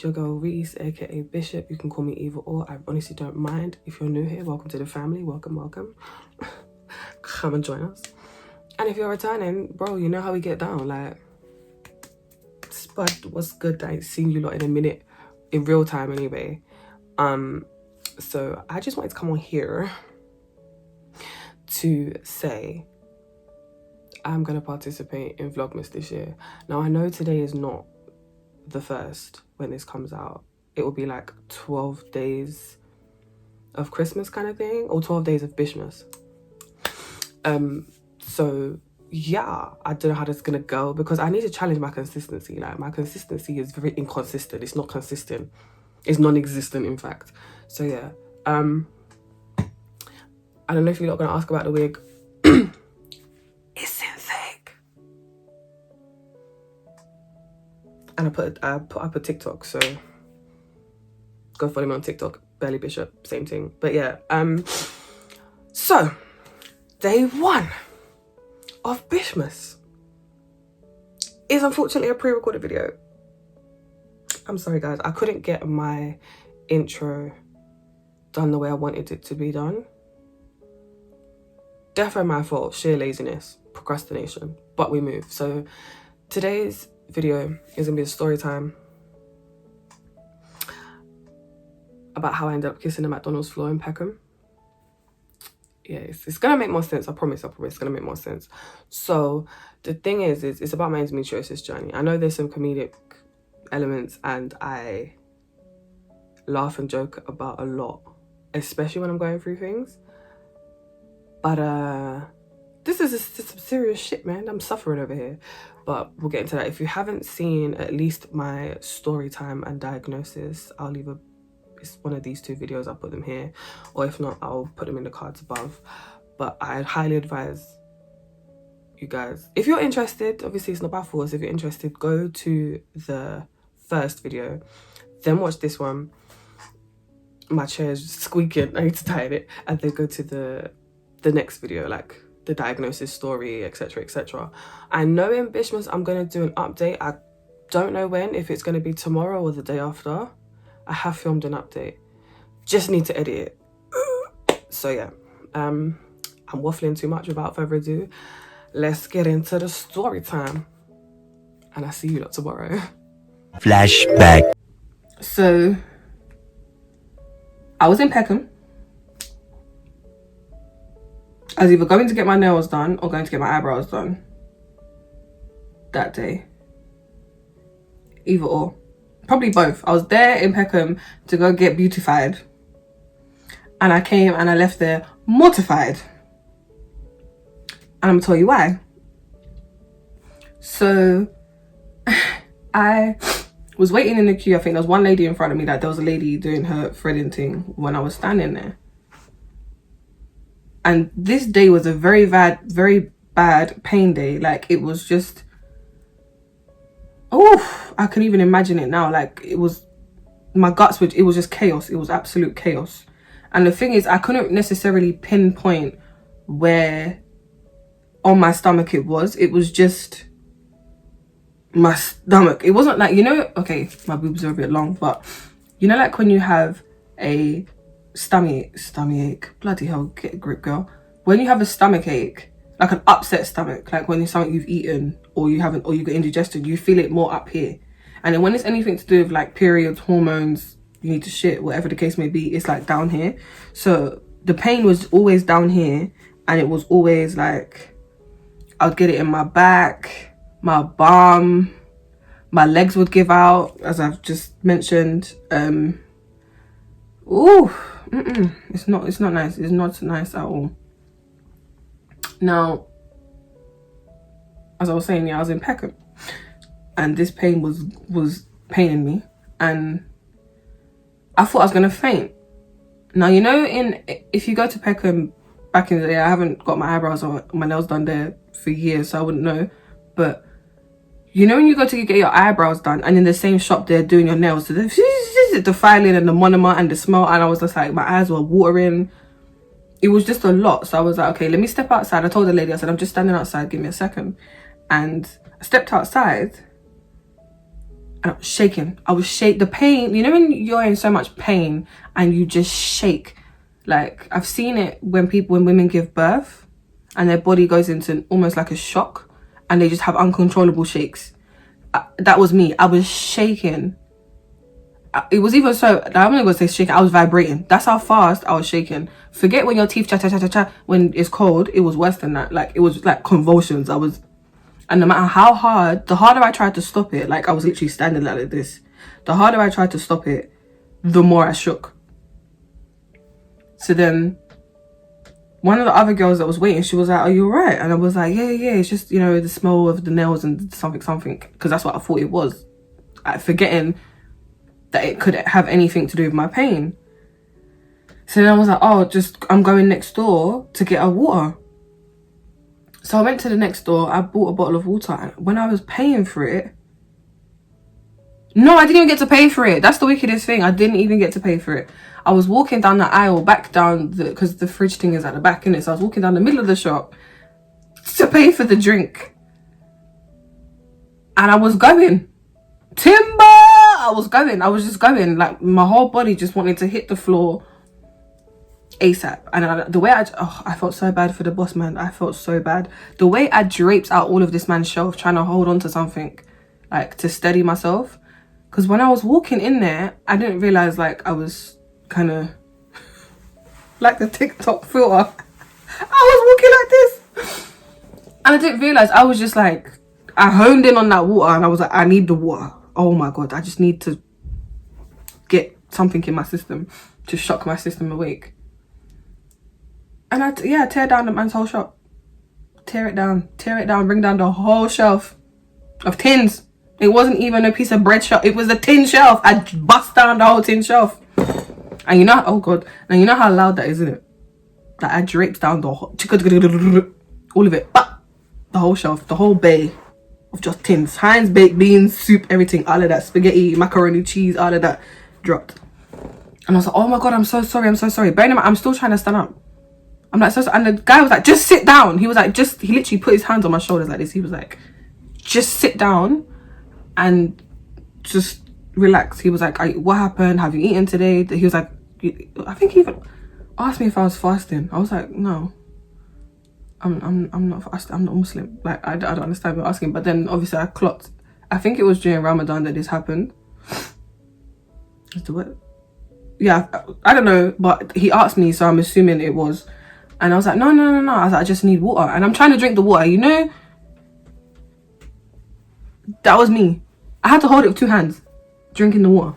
your girl Reese, aka Bishop. You can call me either or. I honestly don't mind. If you're new here, welcome to the family. Welcome. Come and join us. And if you're returning, bro, you know how we get down. Like, Spud, what's good? I ain't seen you lot in a minute, in real time anyway. So I just wanted to come on here to say I'm gonna participate in Vlogmas this year. Now I know today is not the first when this comes out. It will be like 12 days of Christmas kind of thing, or 12 days of Bishmas. So yeah, I don't know how that's gonna go because I need to challenge my consistency. Like, my consistency is very inconsistent. It's not consistent. It's non-existent, in fact. So yeah, I don't know if you're not gonna ask about the wig. It's synthetic. And I put up a TikTok, so go follow me on TikTok, Belly Bishop, same thing. But yeah, so day one of Bishmas is unfortunately a pre-recorded video. I'm sorry guys, I couldn't get my intro done the way I wanted it to be done. Definitely my fault, sheer laziness, procrastination, but we move. So today's video is gonna be a story time about how I ended up kissing the McDonald's floor in Peckham. Yeah, it's gonna make more sense. I promise it's gonna make more sense. So the thing is it's about my endometriosis journey. I know there's some comedic elements and I laugh and joke about a lot, especially when I'm going through things. But this is some serious shit, man. I'm suffering over here. But we'll get into that. If you haven't seen at least my story time and diagnosis, I'll leave it's one of these two videos. I'll put them here, or if not, I'll put them in the cards above. But I highly advise you guys, if you're interested, obviously it's not by force, if you're interested, go to the first video, then watch this one. My chair is squeaking, I need to tighten it, and then go to the next video, like the diagnosis story, etc. I know in Bishmas I'm gonna do an update. I don't know when, if it's gonna be tomorrow or the day after. I have filmed an update, just need to edit it. So yeah, I'm waffling too much. Without further ado, let's get into the story time, and I'll see you lot tomorrow. Flashback. So I was in Peckham. I was either going to get my nails done or going to get my eyebrows done that day. Either or. Probably both. I was there in Peckham to go get beautified. And I came and I left there mortified. And I'm gonna tell you why. So I was waiting in the queue. I think there was one lady in front of me. Like, there was a lady doing her threading thing when I was standing there. And this day was a very bad pain day. Like, it was just, oh, I can even imagine it now. Like, it was, my guts would, it was just chaos. It was absolute chaos. And the thing is, I couldn't necessarily pinpoint where on my stomach it was. It was just my stomach. It wasn't like, you know, okay, my boobs are a bit long, but you know, like when you have a stomach ache, bloody hell, get a grip, girl. When you have a stomach ache, like an upset stomach, like when it's something you've eaten or you haven't, or you get indigestion, you feel it more up here. And then when it's anything to do with like periods, hormones, you need to shit, whatever the case may be, it's like down here. So the pain was always down here, and it was always like, I'd get it in my back, my bum, my legs would give out, as I've just mentioned. It's not nice. It's not nice at all. Now, as I was saying, yeah, I was in Peckham, and this pain was paining me, and I thought I was gonna faint. Now, you know, if you go to Peckham back in the day, I haven't got my eyebrows or my nails done there for years, so I wouldn't know. But you know, when you go to get your eyebrows done, and in the same shop they're doing your nails, so the filing and the monomer and the smell, and I was just like, my eyes were watering. It was just a lot. So I was like, okay, let me step outside. I told the lady, I said, I'm just standing outside, give me a second. And I stepped outside, and I was shaking. The pain, you know when you're in so much pain and you just shake. Like, I've seen it when women give birth and their body goes into almost like a shock and they just have uncontrollable shakes. That was me. I was shaking. It was even so, I'm not gonna say shaking, I was vibrating. That's how fast I was shaking. Forget when your teeth cha-cha-cha-cha-cha, when it's cold, it was worse than that. Like, it was like convulsions. And no matter how hard, the harder I tried to stop it, like I was literally standing like this. The harder I tried to stop it, the more I shook. So then, one of the other girls that was waiting, she was like, are you alright? And I was like, yeah, it's just, you know, the smell of the nails and something. Because that's what I thought it was. Forgetting that it could have anything to do with my pain. So then I was like, oh, I'm going next door to get a water. So I went to the next door, I bought a bottle of water, and when I was paying for it, no, I didn't even get to pay for it. That's the wickedest thing. I didn't even get to pay for it. I was walking down the aisle, back down, because the fridge thing is at the back, innit? So I was walking down the middle of the shop to pay for the drink. And I was going. Timber! I was just going. Like, my whole body just wanted to hit the floor ASAP. And the way I felt so bad for the boss man. I felt so bad. The way I draped out all of this man's shelf trying to hold on to something, like to steady myself. Because when I was walking in there, I didn't realize like I was kind of like the TikTok filter. I was walking like this. And I didn't realize, I was just like, I honed in on that water and I was like, I need the water. Oh my God, I just need to get something in my system to shock my system awake. And I tear down the man's whole shop. Tear it down, bring down the whole shelf of tins. It wasn't even a piece of bread shelf, it was a tin shelf. I bust down the whole tin shelf. And you know, oh God, now you know how loud that is, isn't it? That I draped down the whole, all of it, the whole shelf, the whole bay of just tins. Heinz baked beans, soup, everything, all of that, spaghetti, macaroni, cheese, all of that dropped. And I was like, oh my God, I'm so sorry. Bearing in mind, I'm still trying to stand up. I'm like, so sorry. And the guy was like, just sit down. He was like, he literally put his hands on my shoulders like this. He was like, just sit down and just relax. He was like, what happened? Have you eaten today? He was like, I think he even asked me if I was fasting. I was like, no, I'm not fasting. I'm not Muslim. Like, I don't understand what you're asking. But then obviously I clocked. I think it was during Ramadan that this happened. Yeah, I don't know. But he asked me, so I'm assuming it was. And I was like, no. I was like, I just need water. And I'm trying to drink the water, you know? That was me. I had to hold it with 2 hands, drinking the water.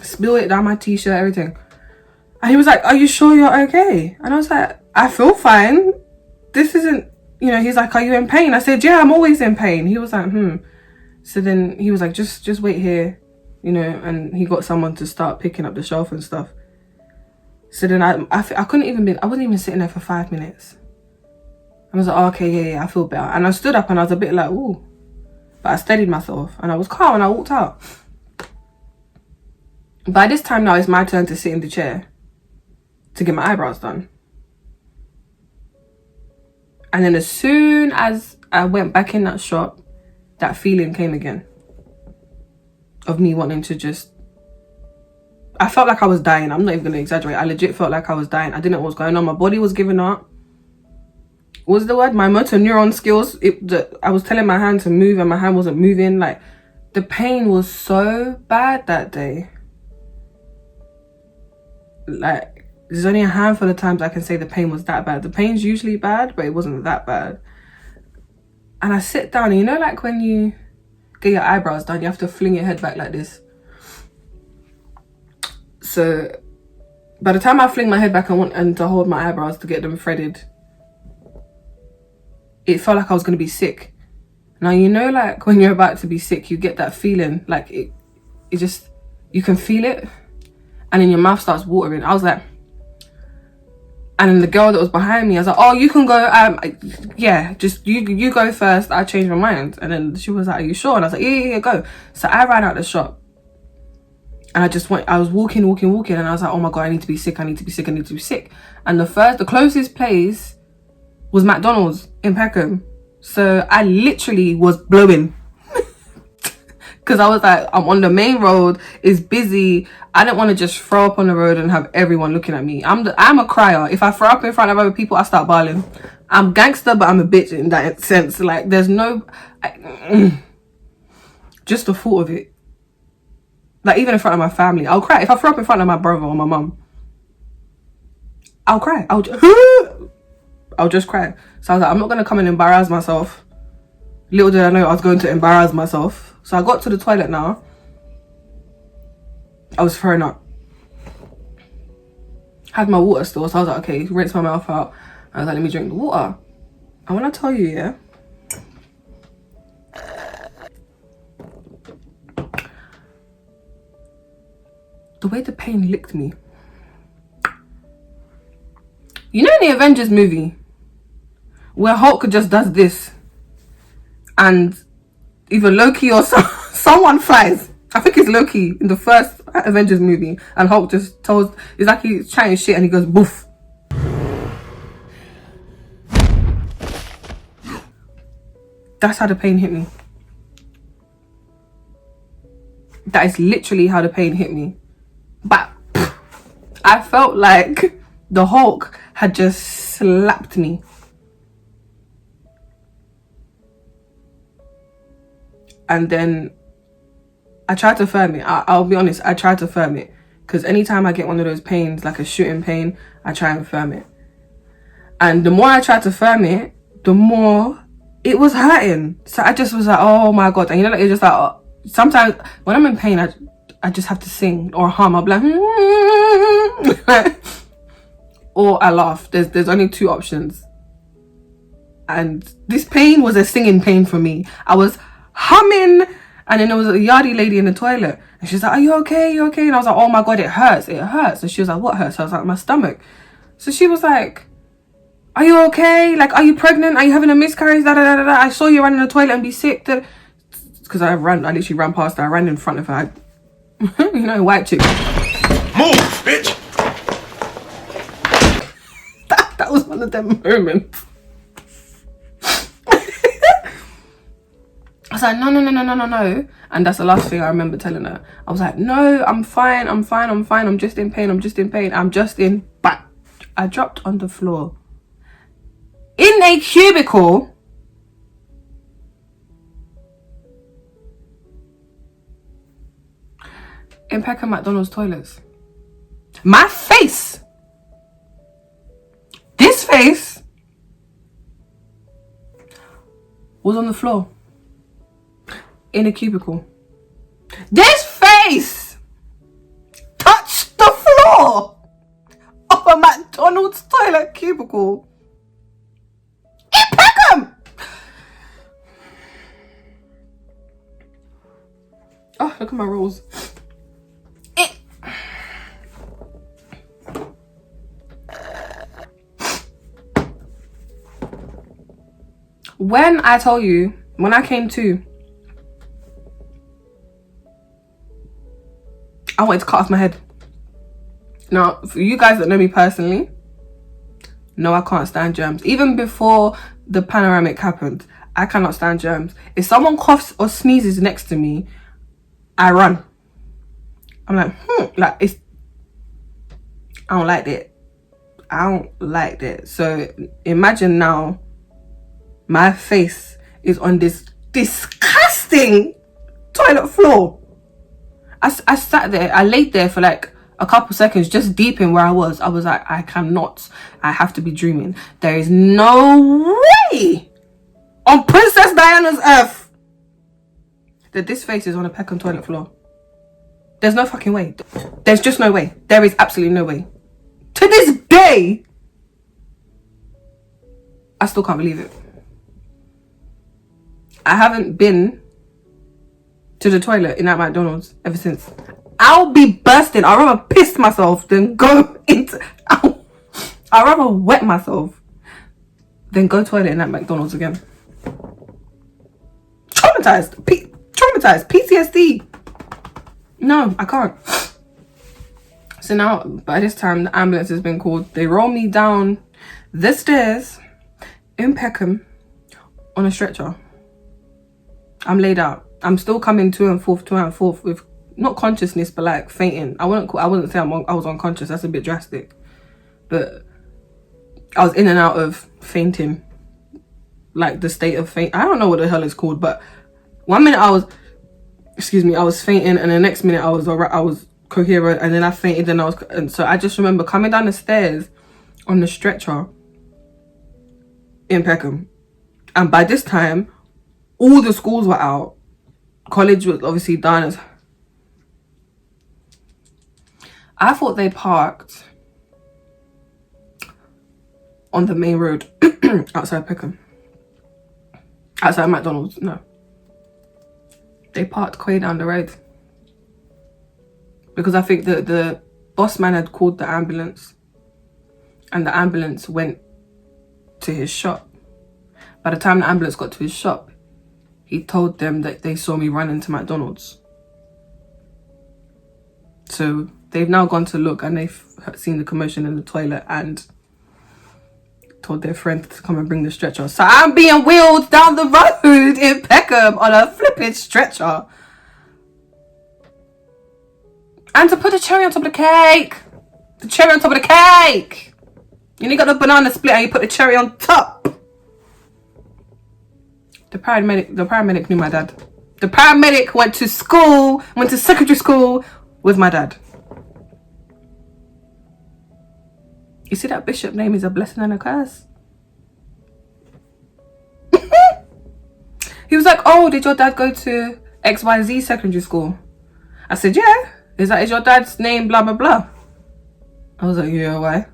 Spill it down my t-shirt, everything. And he was like, are you sure you're okay? And I was like, I feel fine. This isn't, you know, he's like, are you in pain? I said, yeah, I'm always in pain. He was like, So then he was like, just wait here, you know, and he got someone to start picking up the shelf and stuff. So then I wasn't even sitting there for 5 minutes. I was like, oh, okay, yeah, I feel better. And I stood up and I was a bit like, ooh. But I steadied myself and I was calm and I walked out. By this time now, it's my turn to sit in the chair to get my eyebrows done. And then as soon as I went back in that shop, that feeling came again. Of me wanting to just... I felt like I was dying. I'm not even going to exaggerate. I legit felt like I was dying. I didn't know what was going on. My body was giving up. What was the word? My motor neuron skills. I was telling my hand to move and my hand wasn't moving. Like, the pain was so bad that day. Like, there's only a handful of times I can say the pain was that bad. The pain's usually bad, but it wasn't that bad. And I sit down and you know, like when you get your eyebrows done, you have to fling your head back like this. So by the time I fling my head back and to hold my eyebrows to get them threaded, it felt like I was going to be sick. Now, you know, like when you're about to be sick, you get that feeling like it just, you can feel it and then your mouth starts watering. I was like, and then the girl that was behind me, I was like, oh, you can go, yeah, just you go first, I changed my mind. And then she was like, are you sure? And I was like, yeah, go. So I ran out the shop and I was walking and I was like, oh my God, I need to be sick. And the closest place was Mcdonalds in Peckham. So I literally was blowing Because I was like, I'm on the main road, it's busy. I didn't want to just throw up on the road and have everyone looking at me. I'm a crier. If I throw up in front of other people, I start bawling. I'm gangster, but I'm a bitch in that sense. Like, there's no... just the thought of it. Like, even in front of my family, I'll cry. If I throw up in front of my brother or my mum, I'll cry. I'll just cry. So I was like, I'm not going to come and embarrass myself. Little did I know I was going to embarrass myself. So I got to the toilet now. I was throwing up. Had my water still, so I was like, okay, rinse my mouth out. I was like, let me drink the water. And when I tell you, yeah, the way the pain licked me. You know in the Avengers movie where Hulk just does this and either Loki or someone flies. I think it's Loki in the first Avengers movie, and Hulk just tells, it's like he's chatting shit and he goes boof. That's how the pain hit me. That is literally how the pain hit me. But I felt like the Hulk had just slapped me. And then I tried to firm it. I'll be honest, I tried to firm it. Because anytime I get one of those pains, like a shooting pain, I try and firm it. And the more I tried to firm it, the more it was hurting. So I just was like, oh my God. And you know, like, it's just like, oh, sometimes when I'm in pain, I just have to sing or hum. I'll be like, or I laugh. There's only two options. And this pain was a singing pain for me. I was humming, and then there was a yardie lady in the toilet, and she's like, are you okay? You okay? And I was like, oh my God, it hurts. It hurts. And she was like, what hurts? I was like, my stomach. So she was like, are you okay? Like, are you pregnant? Are you having a miscarriage? Da, da, da, da, da. I saw you run in the toilet and be sick. Because I literally ran past her. I ran in front of her. You know, white chick. Move, bitch! That was one of them moments. I was like, no. And that's the last thing I remember telling her. I was like, no, I'm fine. I'm just in pain. But I dropped on the floor. In a cubicle. In PECKHAM McDonald's toilets. My face. This face was on the floor. In a cubicle. This face touched the floor of a McDonald's toilet cubicle in PECKHAM. Oh, look at my rolls. When I tell you, when I came to, I wanted to cut off my head. Now, for you guys that know me personally, no, I can't stand germs. Even before the panoramic happened, I cannot stand germs. If someone coughs or sneezes next to me, I run. I'm like, like, it's, I don't like that. I don't like that. So imagine now, my face is on this disgusting toilet floor. I sat there, I laid there for like a couple seconds, just deep in where I was. I was like, I cannot, I have to be dreaming. There is no way on Princess Diana's earth that this face is on a PECKHAM toilet floor. There's no fucking way. There's just no way. There is absolutely no way. To this day, I still can't believe it. I haven't been to the toilet in that McDonald's ever since. I'll be bursting. I'd rather piss myself than go into... I'd rather wet myself than go toilet in that McDonald's again. Traumatized. Traumatized. PTSD. No, I can't. So now, by this time, the ambulance has been called. They roll me down the stairs in PECKHAM on a stretcher. I'm laid out. I'm still coming to and forth with not consciousness, but like fainting. I wouldn't say I was unconscious. That's a bit drastic, but I was in and out of fainting, like the state of faint. I don't know what the hell it's called, but 1 minute I was fainting, and the next minute I was coherent, and then I fainted, and so I just remember coming down the stairs on the stretcher in Peckham, and by this time all the schools were out. College was obviously done. I thought they parked on the main road outside Peckham, outside McDonald's. No, they parked way down the road, because I think the boss man had called the ambulance, and the ambulance went to his shop. By the time the ambulance got to his shop, he told them that they saw me run into McDonald's. So they've now gone to look, and they've seen the commotion in the toilet and told their friend to come and bring the stretcher. So I'm being wheeled down the road in Peckham on a flipping stretcher. And to put the cherry on top of the cake. The cherry on top of the cake. You got the banana split and you put the cherry on top. The paramedic knew my dad. The paramedic went to secondary school with my dad. You see, that bishop name is a blessing and a curse. He was like, oh, did your dad go to XYZ secondary school? I said, yeah. Is your dad's name blah blah blah? I was like, yeah, why? I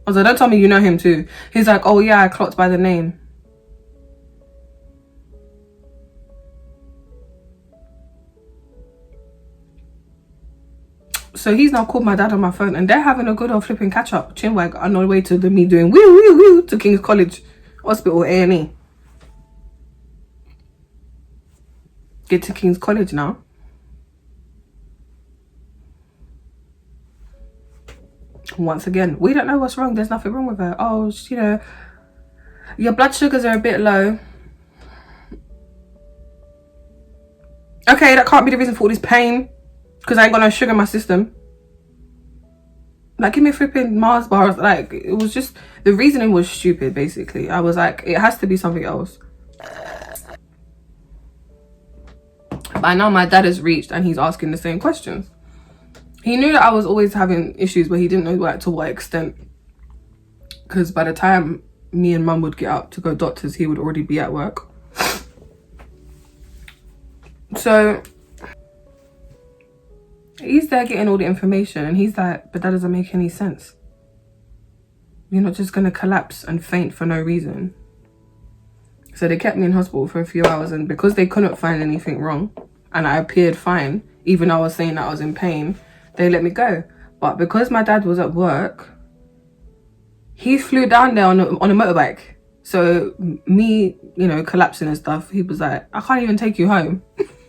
was like, don't tell me you know him too. He's like, oh yeah, I clocked by the name. So he's now called my dad on my phone, and they're having a good old flipping catch up, chinwag, on the way to me doing woo woo woo to King's College Hospital A&E. Get to King's College now. Once again, we don't know what's wrong. There's nothing wrong with her. Oh, you know, your blood sugars are a bit low. Okay, that can't be the reason for all this pain, because I ain't got no sugar in my system. Like, give me a flipping Mars bar. Like, it was just, the reasoning was stupid, basically. I was like, it has to be something else. By now my dad has reached, and he's asking the same questions. He knew that I was always having issues, but he didn't know like to what extent, because by the time me and mum would get up to go doctors, he would already be at work. So he's there getting all the information, and he's like, but that doesn't make any sense. You're not just gonna collapse and faint for no reason. So they kept me in hospital for a few hours, and because they couldn't find anything wrong and I appeared fine, even though I was saying that I was in pain, they let me go. But because my dad was at work, he flew down there on a motorbike. So me, you know, collapsing and stuff, he was like, I can't even take you home.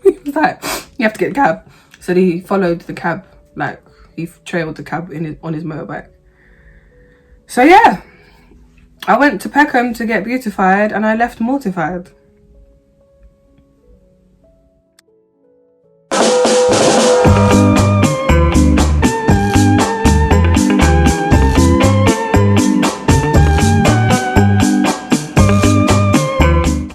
He was like, you have to get a cab. So he followed the cab, like he trailed the cab on his motorbike. So yeah, I went to Peckham to get beautified, and I left mortified.